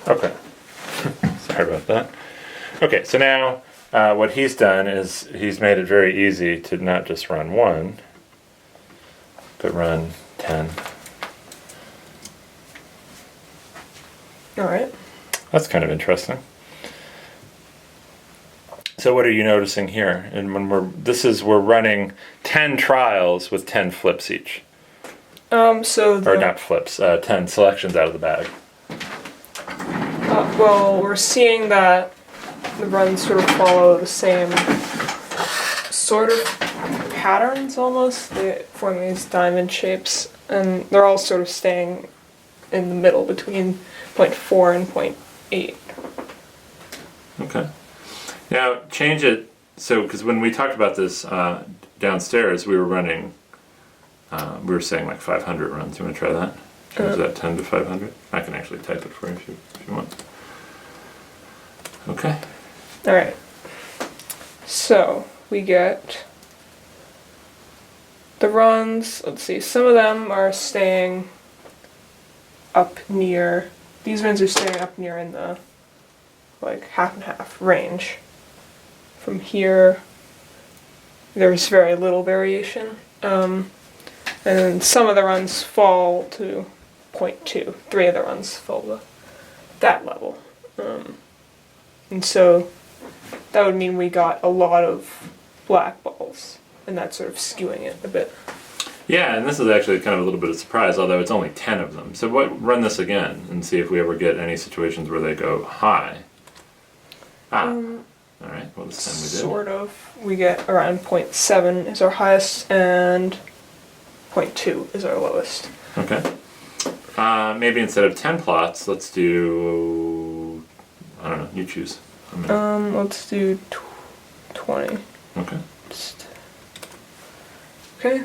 Okay. Sorry about that. Okay, so now what he's done is he's made it very easy to not just run 1, but run 10. All right. That's kind of interesting. So what are you noticing here? And when we're running 10 trials with 10 flips each. Or not flips, 10 selections out of the bag. Well, we're seeing that the runs sort of follow the same sort of patterns almost. They form these diamond shapes, and they're all sort of staying in the middle between 0.4 and 0.8. Okay. Now change it, so because when we talked about this downstairs, we were running, we were saying like 500 runs. You want to try that? Change that 10 to 500? I can actually type it for you if you want. Okay. All right. So we get the runs, let's see, some of them are staying up near, these runs are staying up near in the like half and half range. From here, there's very little variation. And then some of the runs fall to 0.2. 3 of the runs fall to that level. And so that would mean we got a lot of black balls, and that's sort of skewing it a bit. Yeah, and this is actually kind of a little bit of a surprise, although it's only 10 of them. So run this again and see if we ever get any situations where they go high. All right, well this time we did. Sort of. We get around 0.7 is our highest, and 0.2 is our lowest. Okay. Maybe instead of 10 plots, let's do, I don't know, you choose. Let's do 20. Okay. Okay.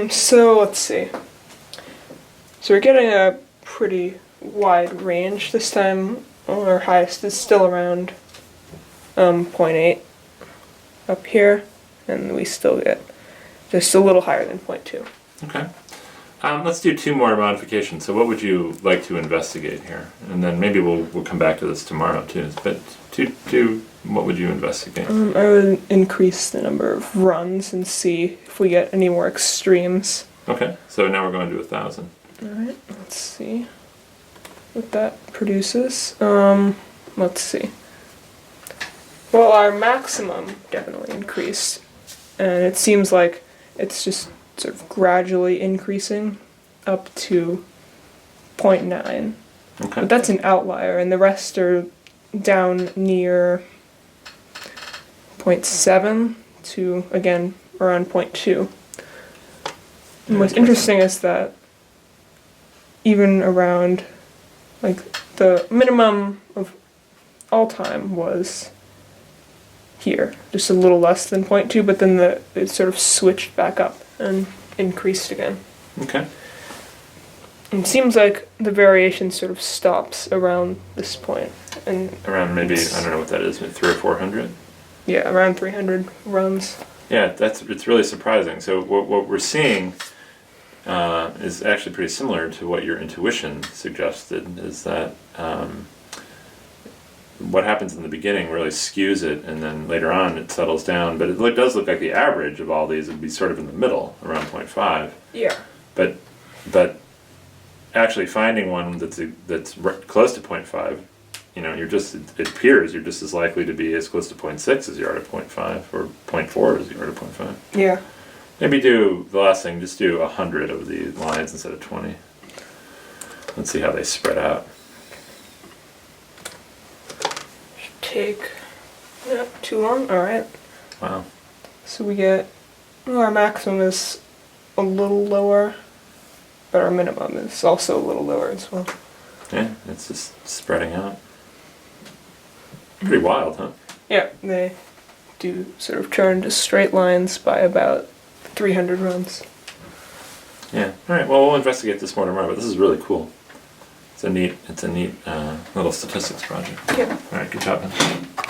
So let's see. So we're getting a pretty wide range this time. Our highest is still around 0.8 up here, and we still get just a little higher than 0.2. Okay. Let's do 2 more modifications. So what would you like to investigate here? And then maybe we'll come back to this tomorrow too. But what would you investigate? I would increase the number of runs and see if we get any more extremes. Okay, so now we're going to 1,000. Alright, let's see what that produces. Let's see. Well, our maximum definitely increased, and it seems like it's just sort of gradually increasing up to 0.9. Okay. But that's an outlier, and the rest are down near 0.7 to, again, around 0.2. And what's interesting is that even around, like, the minimum of all time was here, just a little less than 0.2, but then it sort of switched back up and increased again. Okay. And it seems like the variation sort of stops around this point. And around maybe, I don't know what that is, maybe 300 or 400? Yeah, around 300 runs. Yeah, it's really surprising. So what we're seeing is actually pretty similar to what your intuition suggested, is that what happens in the beginning really skews it, and then later on it settles down. But it does look like the average of all these would be sort of in the middle, around 0.5. Yeah. But actually finding one that's close to 0.5, you know, it appears you're just as likely to be as close to 0.6 as you are to 0.5, or 0.4 as you are to 0.5. Yeah. Maybe do the last thing, just do 100 of the lines instead of 20. Let's see how they spread out. Take not too long. All right. Wow. So we get, well, our maximum is a little lower, but our minimum is also a little lower as well. Yeah, it's just spreading out. Pretty wild, huh? Yeah, they do sort of turn to straight lines by about 300 runs. Yeah. All right. Well, we'll investigate this more tomorrow. But this is really cool. It's a neat little statistics project. Yeah. All right. Good job, man.